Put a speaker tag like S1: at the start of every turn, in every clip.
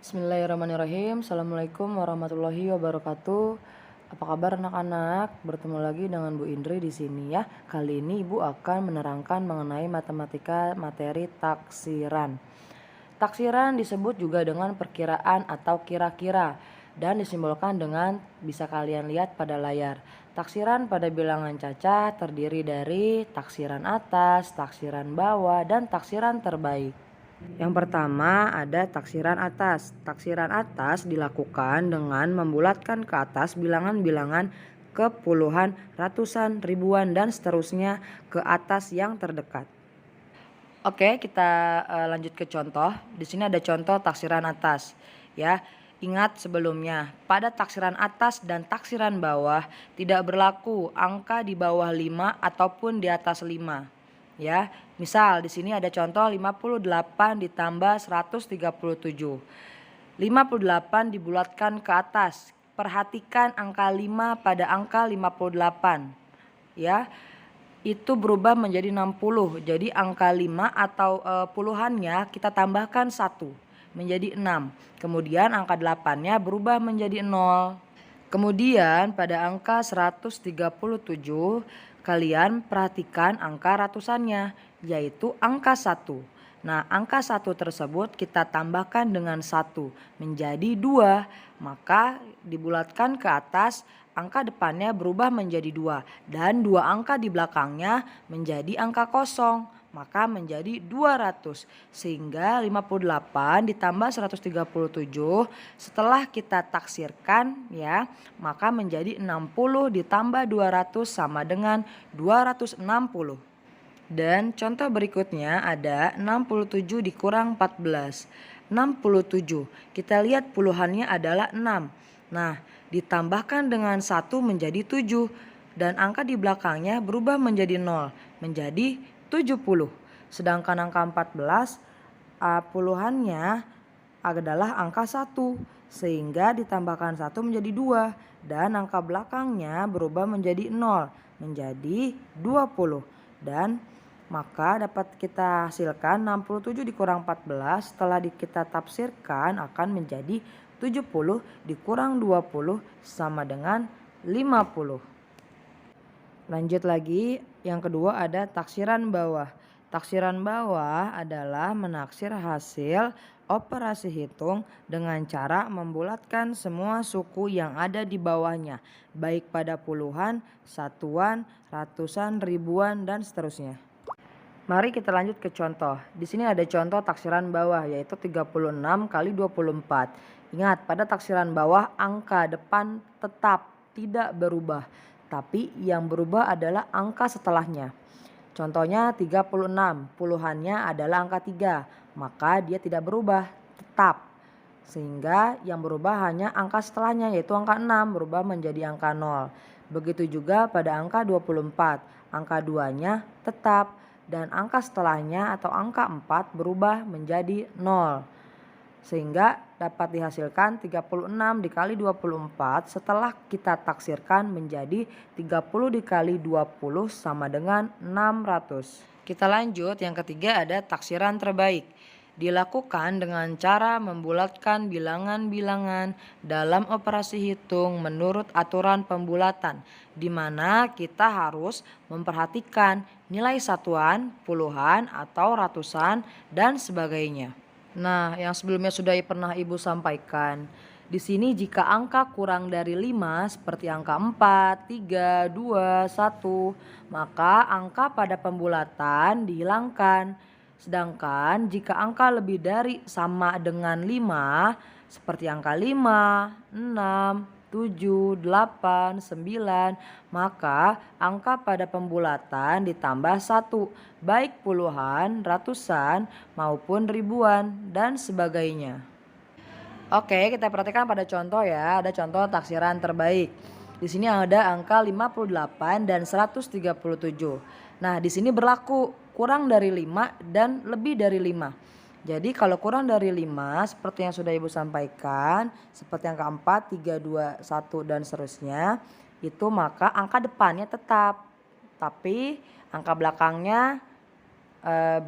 S1: Bismillahirrahmanirrahim. Assalamualaikum warahmatullahi wabarakatuh. Apa kabar anak-anak? Bertemu lagi dengan Bu Indri di sini ya. Kali ini Ibu akan menerangkan mengenai matematika materi taksiran. Taksiran disebut juga dengan perkiraan atau kira-kira dan disimbolkan dengan bisa kalian lihat pada layar. Taksiran pada bilangan cacah terdiri dari taksiran atas, taksiran bawah, dan taksiran terbaik. Yang pertama ada taksiran atas. Taksiran atas dilakukan dengan membulatkan ke atas bilangan-bilangan ke puluhan, ratusan, ribuan, dan seterusnya ke atas yang terdekat. Oke, kita lanjut ke contoh. Di sini ada contoh taksiran atas. Ya, ingat sebelumnya pada taksiran atas dan taksiran bawah tidak berlaku angka di bawah 5 ataupun di atas 5. Ya, misal di sini ada contoh 58 ditambah 137. 58 dibulatkan ke atas. Perhatikan angka 5 pada angka 58. Ya, itu berubah menjadi 60. Jadi angka 5 atau puluhannya kita tambahkan 1 menjadi 6. Kemudian angka 8-nya berubah menjadi 0. Kemudian pada angka 137 kalian perhatikan angka ratusannya, yaitu angka 1. Nah, angka 1 tersebut kita tambahkan dengan 1 menjadi 2. Maka dibulatkan ke atas, angka depannya berubah menjadi 2. Dan 2 angka di belakangnya menjadi angka kosong. Maka menjadi 200. Sehingga 58 ditambah 137 setelah kita taksirkan ya, maka menjadi 60 ditambah 200 sama dengan 260. Dan contoh berikutnya ada 67 dikurang 14. 67. Kita lihat puluhannya adalah 6. Nah, ditambahkan dengan 1 menjadi 7. Dan angka di belakangnya berubah menjadi 0. Menjadi 70. Sedangkan angka 14 puluhannya adalah angka 1. Sehingga ditambahkan 1 menjadi 2. Dan angka belakangnya berubah menjadi 0. Menjadi 20. Dan maka dapat kita hasilkan 67 dikurang 14 setelah kita tafsirkan akan menjadi 70 dikurang 20 sama dengan 50. Lanjut lagi, yang kedua ada taksiran bawah. Taksiran bawah adalah menaksir hasil operasi hitung dengan cara membulatkan semua suku yang ada di bawahnya, baik pada puluhan, satuan, ratusan, ribuan, dan seterusnya. Mari kita lanjut ke contoh. Di sini ada contoh taksiran bawah yaitu 36 kali 24. Ingat, pada taksiran bawah angka depan tetap tidak berubah, tapi yang berubah adalah angka setelahnya. Contohnya 36, puluhannya adalah angka 3, maka dia tidak berubah, tetap. Sehingga yang berubah hanya angka setelahnya yaitu angka 6 berubah menjadi angka 0. Begitu juga pada angka 24, angka 2-nya tetap dan angka setelahnya atau angka 4 berubah menjadi 0. Sehingga dapat dihasilkan 36 dikali 24 setelah kita taksirkan menjadi 30 dikali 20 sama dengan 600. Kita lanjut, yang ketiga ada taksiran terbaik. Dilakukan dengan cara membulatkan bilangan-bilangan dalam operasi hitung menurut aturan pembulatan, di mana kita harus memperhatikan nilai satuan, puluhan, atau ratusan, dan sebagainya. Nah, yang sebelumnya sudah pernah Ibu sampaikan, di sini jika angka kurang dari 5 seperti angka 4, 3, 2, 1, maka angka pada pembulatan dihilangkan. Sedangkan jika angka lebih dari sama dengan 5 seperti angka 5, 6, 7, 8, 9, maka angka pada pembulatan ditambah 1, baik puluhan, ratusan, maupun ribuan, dan sebagainya. Oke, kita perhatikan pada contoh ya, ada contoh taksiran terbaik. Di sini ada angka 58 dan 137. Nah, di sini berlaku kurang dari 5 dan lebih dari 5. Jadi kalau kurang dari 5 seperti yang sudah Ibu sampaikan, seperti angka 4, 3, 2, 1 dan seterusnya, itu maka angka depannya tetap. Tapi angka belakangnya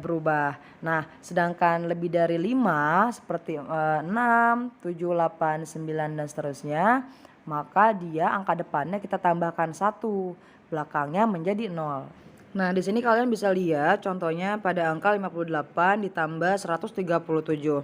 S1: berubah. Nah, sedangkan lebih dari 5 seperti 6, 7, 8, 9 dan seterusnya, maka dia angka depannya kita tambahkan 1, belakangnya menjadi 0. Nah, di sini kalian bisa lihat contohnya pada angka 58 ditambah 137.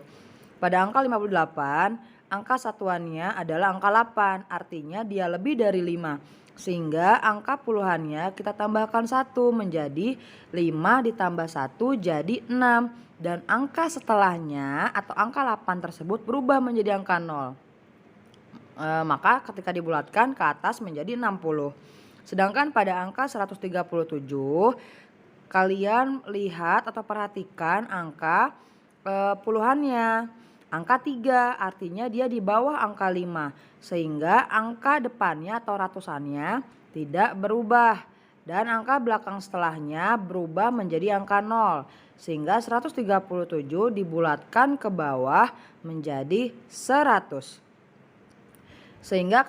S1: Pada angka 58, angka satuannya adalah angka 8, artinya dia lebih dari 5. Sehingga angka puluhannya kita tambahkan 1 menjadi 5 ditambah 1 jadi 6. Dan angka setelahnya atau angka 8 tersebut berubah menjadi angka 0. Maka ketika dibulatkan ke atas menjadi 60. Sedangkan pada angka 137 kalian lihat atau perhatikan angka puluhannya. Angka 3 artinya dia di bawah angka 5 sehingga angka depannya atau ratusannya tidak berubah. Dan angka belakang setelahnya berubah menjadi angka 0 sehingga 137 dibulatkan ke bawah menjadi 100. Sehingga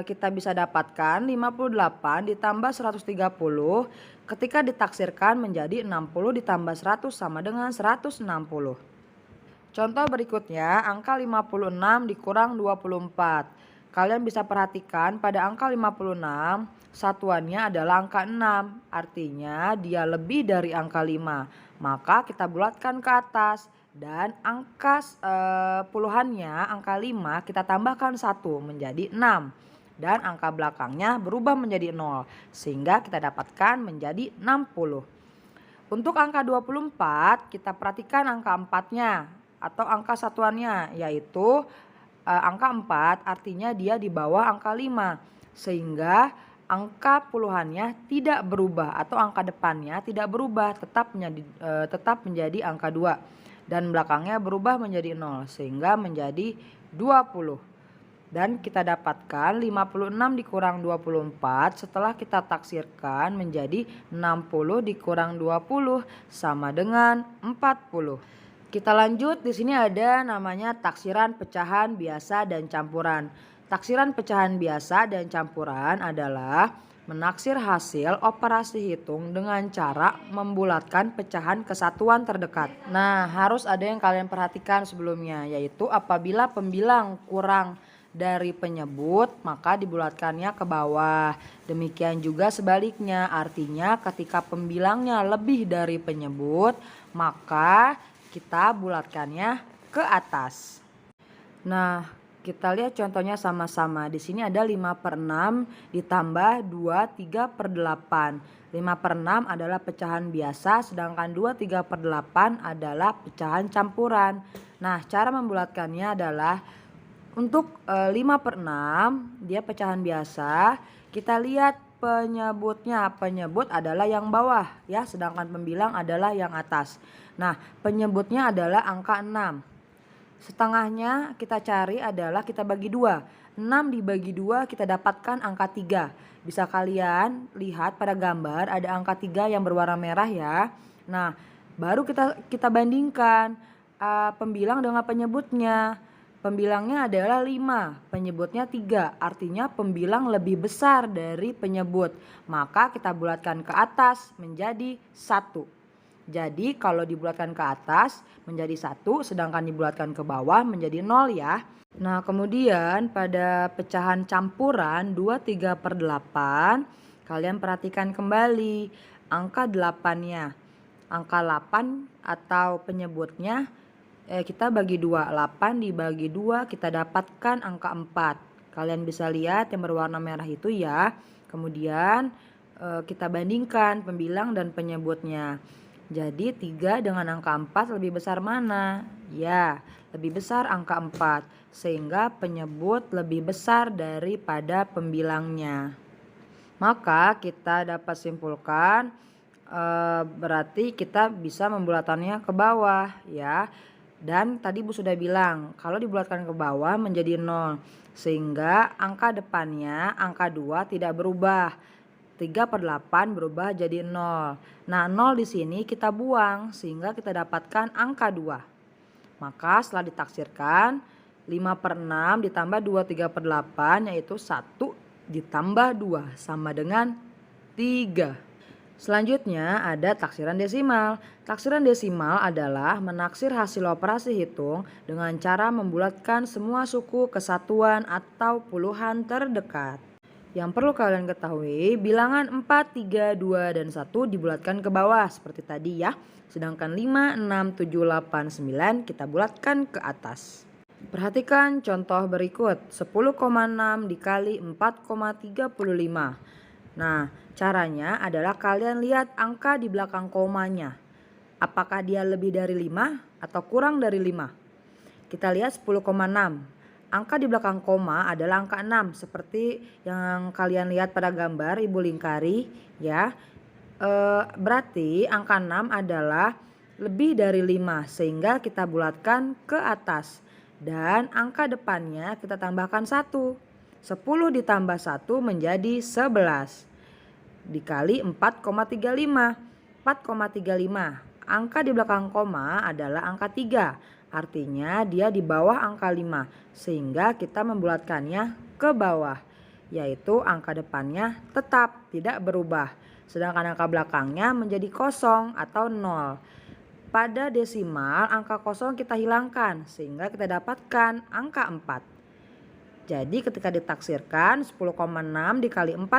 S1: kita bisa dapatkan 58 ditambah 130 ketika ditaksirkan menjadi 60 ditambah 100 sama dengan 160. Contoh berikutnya angka 56 dikurang 24. Kalian bisa perhatikan pada angka 56 satuannya adalah angka 6. Artinya dia lebih dari angka 5. Maka kita bulatkan ke atas. Dan angka puluhannya, angka 5 kita tambahkan 1 menjadi 6. Dan angka belakangnya berubah menjadi 0. Sehingga kita dapatkan menjadi 60. Untuk angka 24 kita perhatikan angka 4-nya atau angka satuannya yaitu angka 4 artinya dia di bawah angka 5. Sehingga angka puluhannya tidak berubah atau angka depannya tidak berubah tetap menjadi angka 2. Dan belakangnya berubah menjadi 0 sehingga menjadi 20. Dan kita dapatkan 56 dikurang 24 setelah kita taksirkan menjadi 60 dikurang 20 sama dengan 40. Kita lanjut, di sini ada namanya taksiran pecahan biasa dan campuran. Taksiran pecahan biasa dan campuran adalah menaksir hasil operasi hitung dengan cara membulatkan pecahan kesatuan terdekat. Nah, harus ada yang kalian perhatikan sebelumnya, yaitu apabila pembilang kurang dari penyebut maka dibulatkannya ke bawah. Demikian juga sebaliknya, artinya ketika pembilangnya lebih dari penyebut maka kita bulatkannya ke atas. Nah, kita lihat contohnya sama-sama. Di sini ada 5/6 ditambah 2/3/8. 5/6 adalah pecahan biasa, sedangkan 2/3/8 adalah pecahan campuran. Nah, cara membulatkannya adalah untuk 5/6 dia pecahan biasa. Kita lihat penyebutnya. Penyebut adalah yang bawah ya, sedangkan pembilang adalah yang atas. Nah, penyebutnya adalah angka 6. Setengahnya kita cari adalah kita bagi 2. 6 dibagi 2 kita dapatkan angka 3. Bisa kalian lihat pada gambar ada angka 3 yang berwarna merah ya. Nah, baru kita bandingkan pembilang dengan penyebutnya. Pembilangnya adalah 5, penyebutnya 3. Artinya pembilang lebih besar dari penyebut. Maka kita bulatkan ke atas menjadi 1. Jadi kalau dibulatkan ke atas menjadi 1, sedangkan dibulatkan ke bawah menjadi 0 ya. Nah, kemudian pada pecahan campuran 2/3/8, kalian perhatikan kembali angka 8-nya. Angka 8 atau penyebutnya kita bagi 2. 8 dibagi 2 kita dapatkan angka 4. Kalian bisa lihat yang berwarna merah itu ya. Kemudian kita bandingkan pembilang dan penyebutnya. Jadi 3 dengan angka 4 lebih besar mana? Ya, lebih besar angka 4. Sehingga penyebut lebih besar daripada pembilangnya. Maka kita dapat simpulkan berarti kita bisa membulatannya ke bawah ya. Dan tadi Bu sudah bilang kalau dibulatkan ke bawah menjadi 0. Sehingga angka depannya angka 2 tidak berubah. 3/8 berubah jadi 0. Nah, 0 di sini kita buang sehingga kita dapatkan angka 2. Maka setelah ditaksirkan 5/6 ditambah 2/3/8 yaitu 1 ditambah 2 sama dengan 3. Selanjutnya ada taksiran desimal. Taksiran desimal adalah menaksir hasil operasi hitung dengan cara membulatkan semua suku kesatuan atau puluhan terdekat. Yang perlu kalian ketahui, bilangan 4, 3, 2, dan 1 dibulatkan ke bawah seperti tadi ya. Sedangkan 5, 6, 7, 8, 9 kita bulatkan ke atas. Perhatikan contoh berikut, 10,6 dikali 4,35. Nah, caranya adalah kalian lihat angka di belakang komanya. Apakah dia lebih dari 5 atau kurang dari 5? Kita lihat 10,6. Angka di belakang koma adalah angka 6 seperti yang kalian lihat pada gambar Ibu lingkari ya. Berarti angka 6 adalah lebih dari 5 sehingga kita bulatkan ke atas. Dan angka depannya kita tambahkan 1. 10 ditambah 1 menjadi 11. Dikali 4,35. 4,35. Angka di belakang koma adalah angka 3. Artinya dia di bawah angka 5. Sehingga kita membulatkannya ke bawah. Yaitu angka depannya tetap tidak berubah. Sedangkan angka belakangnya menjadi kosong atau 0. Pada desimal angka kosong kita hilangkan sehingga kita dapatkan angka 4. Jadi ketika ditaksirkan 10,6 dikali 4,35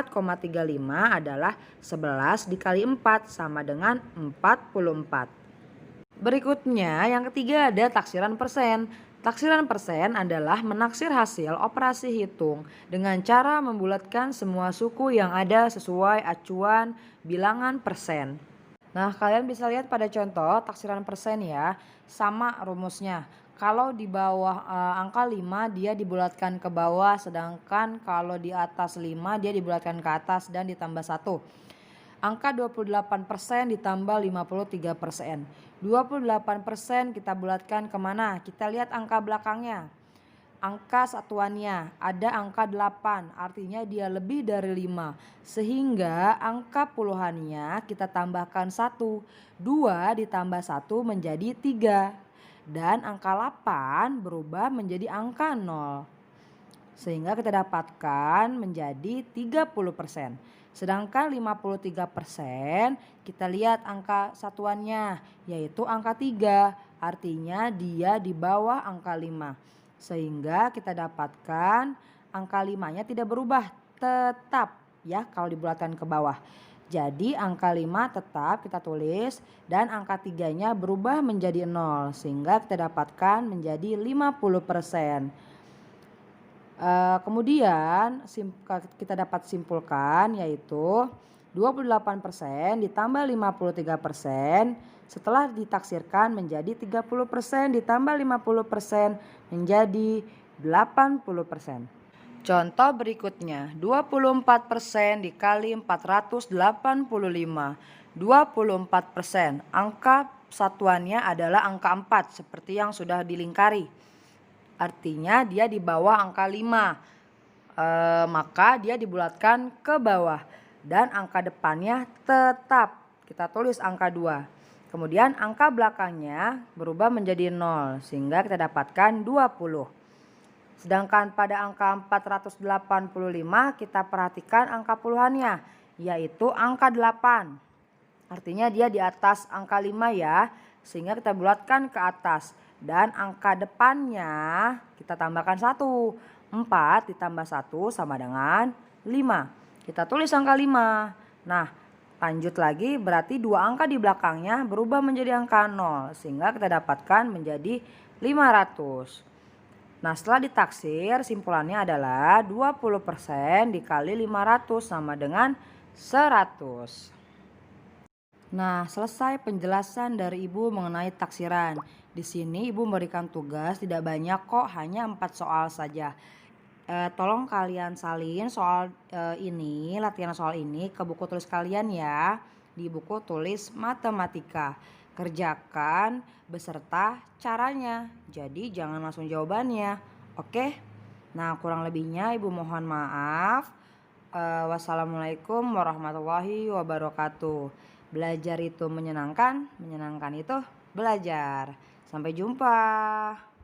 S1: adalah 11 dikali 4 sama dengan 44. Berikutnya yang ketiga ada taksiran persen. Taksiran persen adalah menaksir hasil operasi hitung dengan cara membulatkan semua suku yang ada sesuai acuan bilangan persen. Nah, kalian bisa lihat pada contoh taksiran persen ya, sama rumusnya. Kalau di bawah angka 5 dia dibulatkan ke bawah, sedangkan kalau di atas 5 dia dibulatkan ke atas dan ditambah 1. Angka 28% ditambah 53%. 28% kita bulatkan kemana? Kita lihat angka belakangnya. Angka satuannya ada angka 8, artinya dia lebih dari 5. Sehingga angka puluhannya kita tambahkan 1. 2 ditambah 1 menjadi 3. Dan angka 8 berubah menjadi angka 0. Sehingga kita dapatkan menjadi 30%. Sedangkan 53% kita lihat angka satuannya yaitu angka 3. Artinya dia di bawah angka 5. Sehingga kita dapatkan angka 5-nya tidak berubah, tetap ya kalau dibulatkan ke bawah. Jadi angka 5 tetap kita tulis dan angka 3-nya berubah menjadi 0 sehingga kita dapatkan menjadi 50%. Kemudian kita dapat simpulkan yaitu 28% ditambah 53% setelah ditaksirkan menjadi 30% ditambah 50% menjadi 80%. Contoh berikutnya, 24% dikali 485. 24%, angka satuannya adalah angka 4 seperti yang sudah dilingkari. Artinya dia di bawah angka 5. Maka dia dibulatkan ke bawah. Dan angka depannya tetap. Kita tulis angka 2. Kemudian angka belakangnya berubah menjadi 0. Sehingga kita dapatkan 20. Sedangkan pada angka 485 kita perhatikan angka puluhannya. Yaitu angka 8. Artinya dia di atas angka 5 ya. Sehingga kita bulatkan ke atas. Dan angka depannya kita tambahkan 1. 4 ditambah 1 sama dengan 5. Kita tulis angka 5. Nah, lanjut lagi berarti dua angka di belakangnya berubah menjadi angka 0. Sehingga kita dapatkan menjadi 500. Nah, setelah ditaksir simpulannya adalah 20% dikali 500 sama dengan 100. Nah, selesai penjelasan dari Ibu mengenai taksiran. Di sini Ibu memberikan tugas tidak banyak kok, hanya 4 soal saja. Tolong kalian salin soal ini, latihan soal ini ke buku tulis kalian ya. Di buku tulis matematika. Kerjakan beserta caranya. Jadi jangan langsung jawabannya. Oke? Nah, kurang lebihnya Ibu mohon maaf. Wassalamualaikum warahmatullahi wabarakatuh. Belajar itu menyenangkan itu belajar. Sampai jumpa.